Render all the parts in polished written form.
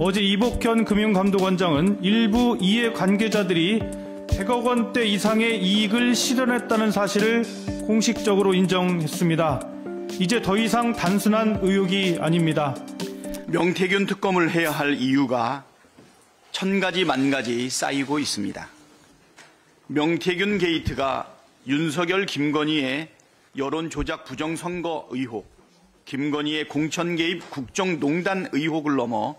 어제 이복현 금융감독원장은 일부 이해관계자들이 100억 원대 이상의 이익을 실현했다는 사실을 공식적으로 인정했습니다. 이제 더 이상 단순한 의혹이 아닙니다. 명태균 특검을 해야 할 이유가 천가지 만가지 쌓이고 있습니다. 명태균 게이트가 윤석열, 김건희의 여론조작 부정선거 의혹, 김건희의 공천 개입 국정농단 의혹을 넘어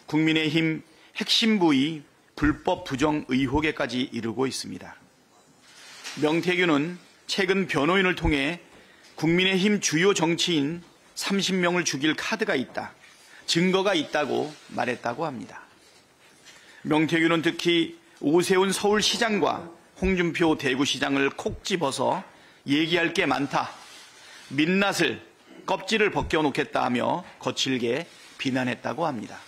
국민의힘 핵심 부위 불법 부정 의혹에까지 이르고 있습니다. 명태균은 최근 변호인을 통해 국민의힘 주요 정치인 30명을 죽일 카드가 있다, 증거가 있다고 말했다고 합니다. 명태균은 특히 오세훈 서울시장과 홍준표 대구시장을 콕 집어서 얘기할 게 많다, 민낯을 껍질을 벗겨놓겠다 하며 거칠게 비난했다고 합니다.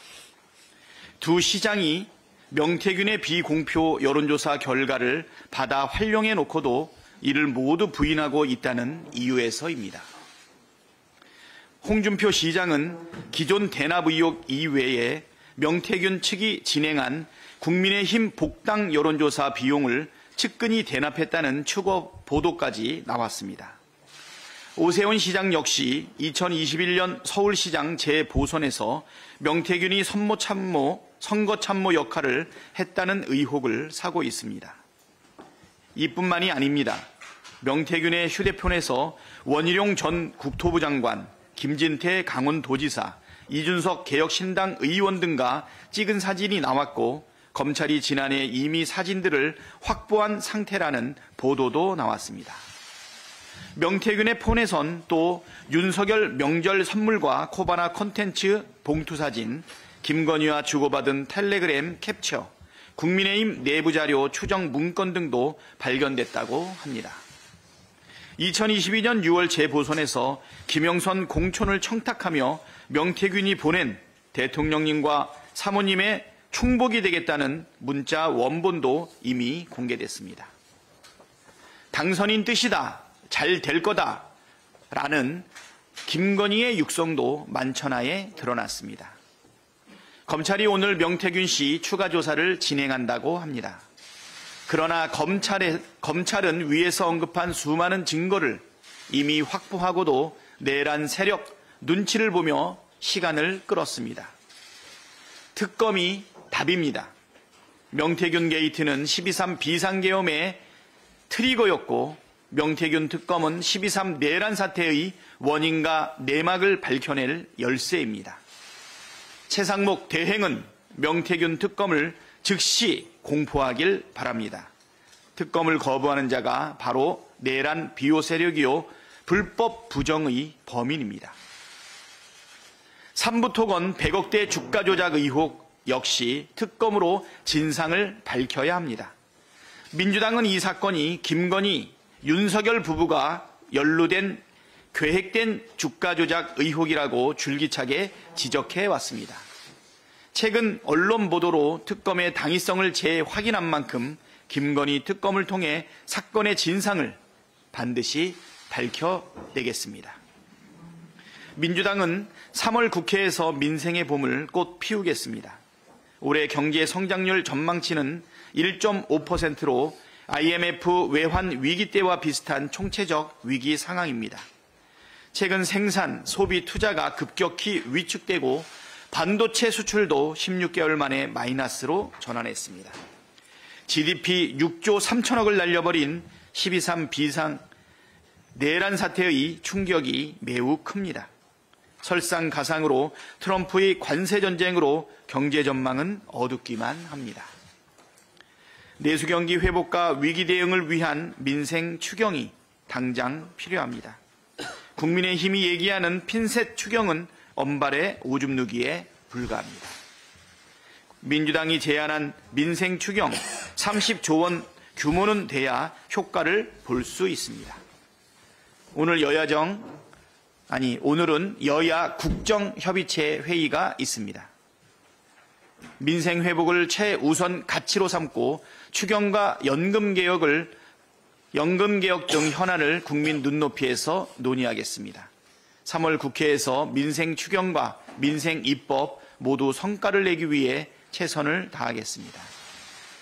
두 시장이 명태균의 비공표 여론조사 결과를 받아 활용해 놓고도 이를 모두 부인하고 있다는 이유에서입니다. 홍준표 시장은 기존 대납 의혹 이외에 명태균 측이 진행한 국민의힘 복당 여론조사 비용을 측근이 대납했다는 추거 보도까지 나왔습니다. 오세훈 시장 역시 2021년 서울시장 재보선에서 명태균이 선거 참모 역할을 했다는 의혹을 사고 있습니다. 이뿐만이 아닙니다. 명태균의 휴대폰에서 원희룡 전 국토부 장관, 김진태 강원도지사, 이준석 개혁신당 의원 등과 찍은 사진이 나왔고 검찰이 지난해 이미 사진들을 확보한 상태라는 보도도 나왔습니다. 명태균의 폰에선 또 윤석열 명절 선물과 코바나 콘텐츠 봉투 사진, 김건희와 주고받은 텔레그램 캡처, 국민의힘 내부 자료 추정 문건 등도 발견됐다고 합니다. 2022년 6월 재보선에서 김영선 공천을 청탁하며 명태균이 보낸 대통령님과 사모님의 충복이 되겠다는 문자 원본도 이미 공개됐습니다. 당선인 뜻이다, 잘 될 거다 라는 김건희의 육성도 만천하에 드러났습니다. 검찰이 오늘 명태균 씨 추가 조사를 진행한다고 합니다. 그러나 검찰은 위에서 언급한 수많은 증거를 이미 확보하고도 내란 세력 눈치를 보며 시간을 끌었습니다. 특검이 답입니다. 명태균 게이트는 12.3 비상계엄의 트리거였고 명태균 특검은 12.3 내란 사태의 원인과 내막을 밝혀낼 열쇠입니다. 최상목 대행은 명태균 특검을 즉시 공포하길 바랍니다. 특검을 거부하는 자가 바로 내란 비호 세력이요 불법 부정의 범인입니다. 삼부토건 100억대 주가 조작 의혹 역시 특검으로 진상을 밝혀야 합니다. 민주당은 이 사건이 김건희, 윤석열 부부가 연루된 계획된 주가 조작 의혹이라고 줄기차게 지적해 왔습니다. 최근 언론 보도로 특검의 당위성을 재확인한 만큼 김건희 특검을 통해 사건의 진상을 반드시 밝혀내겠습니다. 민주당은 3월 국회에서 민생의 봄을 꽃 피우겠습니다. 올해 경제 성장률 전망치는 1.5%로 IMF 외환 위기 때와 비슷한 총체적 위기 상황입니다. 최근 생산, 소비, 투자가 급격히 위축되고 반도체 수출도 16개월 만에 마이너스로 전환했습니다. GDP 6조 3천억을 날려버린 12.3 비상 내란 사태의 충격이 매우 큽니다. 설상가상으로 트럼프의 관세 전쟁으로 경제 전망은 어둡기만 합니다. 내수경기 회복과 위기 대응을 위한 민생 추경이 당장 필요합니다. 국민의힘이 얘기하는 핀셋 추경은 언발의 오줌 누기에 불과합니다. 민주당이 제안한 민생 추경 30조 원 규모는 돼야 효과를 볼 수 있습니다. 오늘은 여야 국정협의체 회의가 있습니다. 민생 회복을 최우선 가치로 삼고 추경과 연금개혁 등 현안을 국민 눈높이에서 논의하겠습니다. 3월 국회에서 민생 추경과 민생 입법 모두 성과를 내기 위해 최선을 다하겠습니다.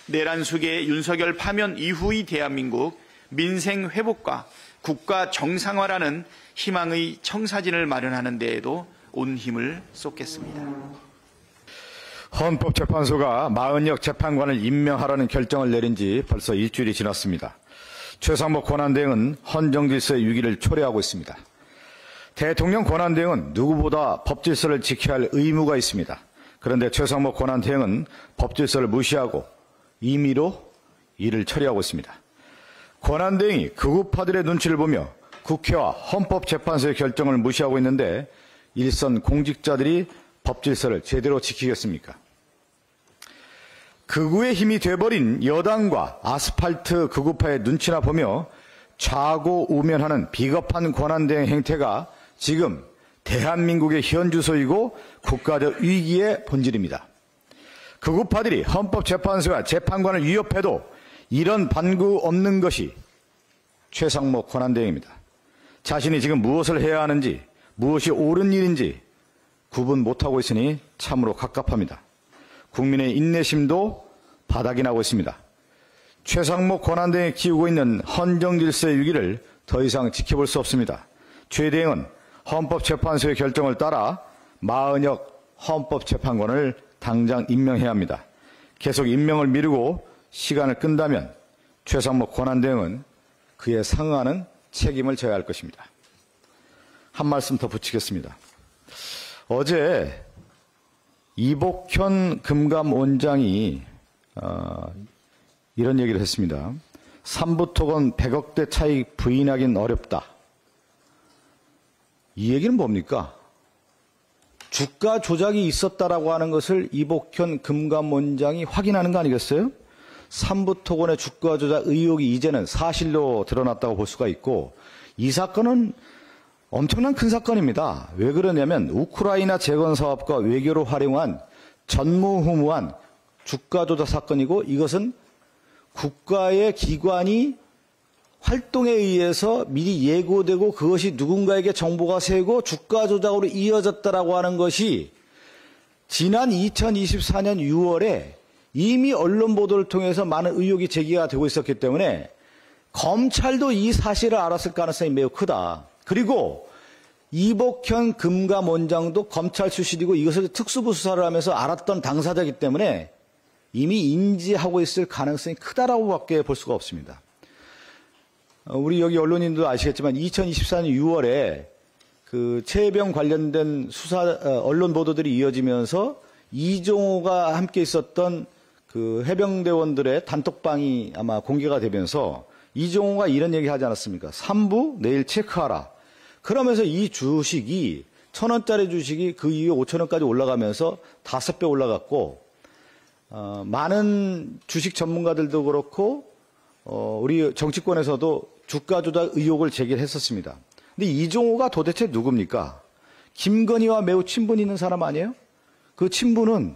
내란 속의 윤석열 파면 이후의 대한민국 민생 회복과 국가 정상화라는 희망의 청사진을 마련하는 데에도 온 힘을 쏟겠습니다. 헌법재판소가 마은혁 재판관을 임명하라는 결정을 내린 지 벌써 일주일이 지났습니다. 최상목 권한대행은 헌정질서의 위기를 초래하고 있습니다. 대통령 권한대행은 누구보다 법질서를 지켜야 할 의무가 있습니다. 그런데 최상목 권한대행은 법질서를 무시하고 임의로 일을 처리하고 있습니다. 권한대행이 극우파들의 눈치를 보며 국회와 헌법재판소의 결정을 무시하고 있는데 일선 공직자들이 법질서를 제대로 지키겠습니까? 극우의 힘이 돼버린 여당과 아스팔트 극우파의 눈치나 보며 좌고우면하는 비겁한 권한대행 행태가 지금 대한민국의 현주소이고 국가적 위기의 본질입니다. 극우파들이 헌법재판소와 재판관을 위협해도 이런 반구 없는 것이 최상목 권한대행입니다. 자신이 지금 무엇을 해야 하는지, 무엇이 옳은 일인지 구분 못하고 있으니 참으로 갑갑합니다. 국민의 인내심도 바닥이 나고 있습니다. 최상목 권한대행이 키우고 있는 헌정질서의 위기를 더 이상 지켜볼 수 없습니다. 최 대행은 헌법재판소의 결정을 따라 마은혁 헌법재판관을 당장 임명해야 합니다. 계속 임명을 미루고 시간을 끈다면 최상목 권한대행은 그에 상응하는 책임을 져야 할 것입니다. 한 말씀 더 붙이겠습니다. 어제 이복현 금감원장이 이런 얘기를 했습니다. 삼부토건 100억대 차익 부인하긴 어렵다. 이 얘기는 뭡니까? 주가 조작이 있었다라고 하는 것을 이복현 금감원장이 확인하는 거 아니겠어요? 삼부토건의 주가 조작 의혹이 이제는 사실로 드러났다고 볼 수가 있고, 이 사건은 엄청난 큰 사건입니다. 왜 그러냐면 우크라이나 재건 사업과 외교로 활용한 전무후무한 주가 조작 사건이고, 이것은 국가의 기관이 활동에 의해서 미리 예고되고 그것이 누군가에게 정보가 새고 주가 조작으로 이어졌다라고 하는 것이 지난 2024년 6월에 이미 언론 보도를 통해서 많은 의혹이 제기가 되고 있었기 때문에 검찰도 이 사실을 알았을 가능성이 매우 크다. 그리고 이복현 금감원장도 검찰 출신이고 이것을 특수부 수사를 하면서 알았던 당사자이기 때문에 이미 인지하고 있을 가능성이 크다라고밖에 볼 수가 없습니다. 우리 여기 언론인도 아시겠지만 2024년 6월에 그 최혜병 관련된 수사 언론 보도들이 이어지면서 이종호가 함께 있었던 그 해병대원들의 단톡방이 아마 공개가 되면서 이종호가 이런 얘기 하지 않았습니까? 3부 내일 체크하라. 그러면서 이 주식이 1,000원짜리 주식이 그 이후에 5,000원까지 올라가면서 5배 올라갔고, 많은 주식 전문가들도 그렇고 우리 정치권에서도 주가 조작 의혹을 제기를 했었습니다. 근데 이종호가 도대체 누굽니까? 김건희와 매우 친분이 있는 사람 아니에요? 그 친분은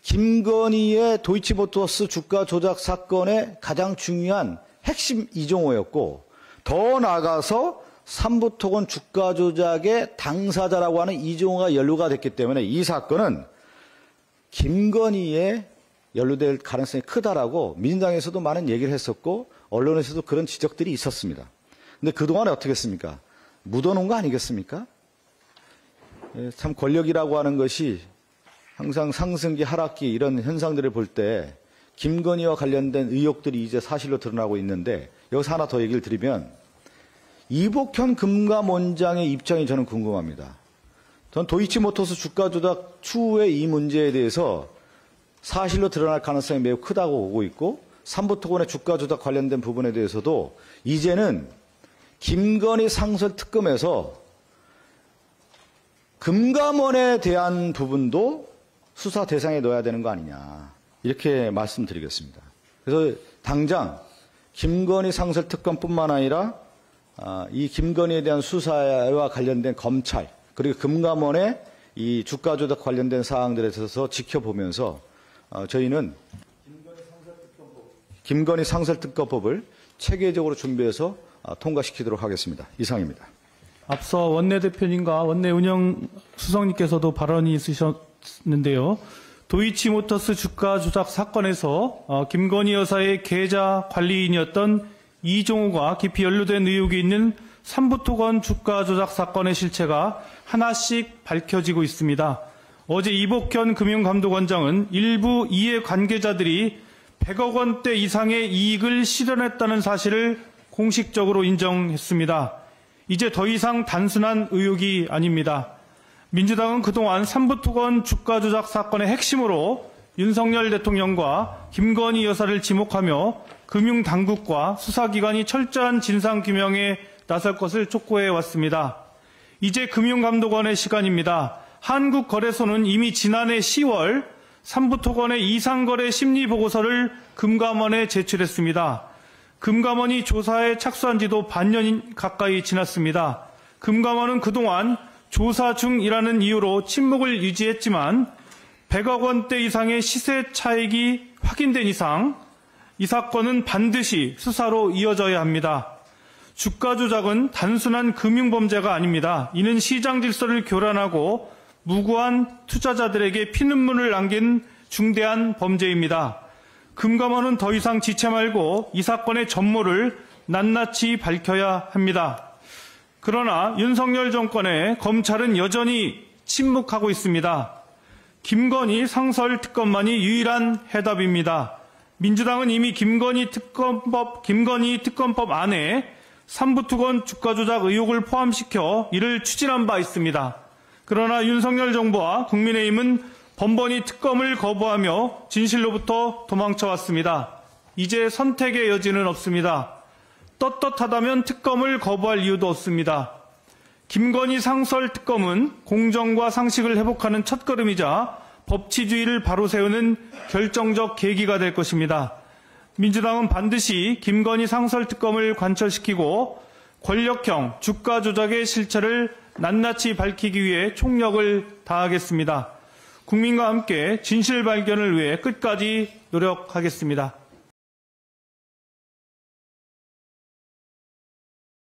김건희의 도이치모터스 주가 조작 사건의 가장 중요한 핵심 이종호였고, 더 나아가서 삼부토건 주가 조작의 당사자라고 하는 이종호가 연루가 됐기 때문에 이 사건은 김건희에 연루될 가능성이 크다라고 민주당에서도 많은 얘기를 했었고 언론에서도 그런 지적들이 있었습니다. 근데 그동안에 어떻게 했습니까? 묻어놓은 거 아니겠습니까? 참 권력이라고 하는 것이 항상 상승기 하락기 이런 현상들을 볼 때 김건희와 관련된 의혹들이 이제 사실로 드러나고 있는데, 여기서 하나 더 얘기를 드리면 이복현 금감원장의 입장이 저는 궁금합니다. 전 도이치모터스 주가 조작 추후의 이 문제에 대해서 사실로 드러날 가능성이 매우 크다고 보고 있고, 삼부토건의 주가 조작 관련된 부분에 대해서도 이제는 김건희 상설 특검에서 금감원에 대한 부분도 수사 대상에 넣어야 되는 거 아니냐, 이렇게 말씀드리겠습니다. 그래서 당장 김건희 상설 특검뿐만 아니라 이 김건희에 대한 수사와 관련된 검찰 그리고 금감원의 이 주가 조작 관련된 사항들에 대해서 지켜보면서 저희는 김건희 상설특검법을 체계적으로 준비해서 통과시키도록 하겠습니다. 이상입니다. 앞서 원내대표님과 원내운영 수석님께서도 발언이 있는데요. 도이치모터스 주가 조작 사건에서 김건희 여사의 계좌 관리인이었던 이종호가 깊이 연루된 의혹이 있는 삼부토건 주가 조작 사건의 실체가 하나씩 밝혀지고 있습니다. 어제 이복현 금융감독원장은 일부 이해 관계자들이 100억 원대 이상의 이익을 실현했다는 사실을 공식적으로 인정했습니다. 이제 더 이상 단순한 의혹이 아닙니다. 민주당은 그동안 삼부토건 주가 조작 사건의 핵심으로 윤석열 대통령과 김건희 여사를 지목하며 금융당국과 수사기관이 철저한 진상규명에 나설 것을 촉구해 왔습니다. 이제 금융감독원의 시간입니다. 한국거래소는 이미 지난해 10월 삼부토건의 이상거래 심리보고서를 금감원에 제출했습니다. 금감원이 조사에 착수한 지도 반년 가까이 지났습니다. 금감원은 그동안 조사 중이라는 이유로 침묵을 유지했지만 100억 원대 이상의 시세 차익이 확인된 이상 이 사건은 반드시 수사로 이어져야 합니다. 주가 조작은 단순한 금융범죄가 아닙니다. 이는 시장 질서를 교란하고 무고한 투자자들에게 피눈물을 남긴 중대한 범죄입니다. 금감원은 더 이상 지체 말고 이 사건의 전모를 낱낱이 밝혀야 합니다. 그러나 윤석열 정권의 검찰은 여전히 침묵하고 있습니다. 김건희 상설특검만이 유일한 해답입니다. 민주당은 이미 김건희 특검법 안에 삼부토건 주가 조작 의혹을 포함시켜 이를 추진한 바 있습니다. 그러나 윤석열 정부와 국민의힘은 번번이 특검을 거부하며 진실로부터 도망쳐왔습니다. 이제 선택의 여지는 없습니다. 떳떳하다면 특검을 거부할 이유도 없습니다. 김건희 상설특검은 공정과 상식을 회복하는 첫걸음이자 법치주의를 바로 세우는 결정적 계기가 될 것입니다. 민주당은 반드시 김건희 상설특검을 관철시키고 권력형 주가 조작의 실체를 낱낱이 밝히기 위해 총력을 다하겠습니다. 국민과 함께 진실 발견을 위해 끝까지 노력하겠습니다.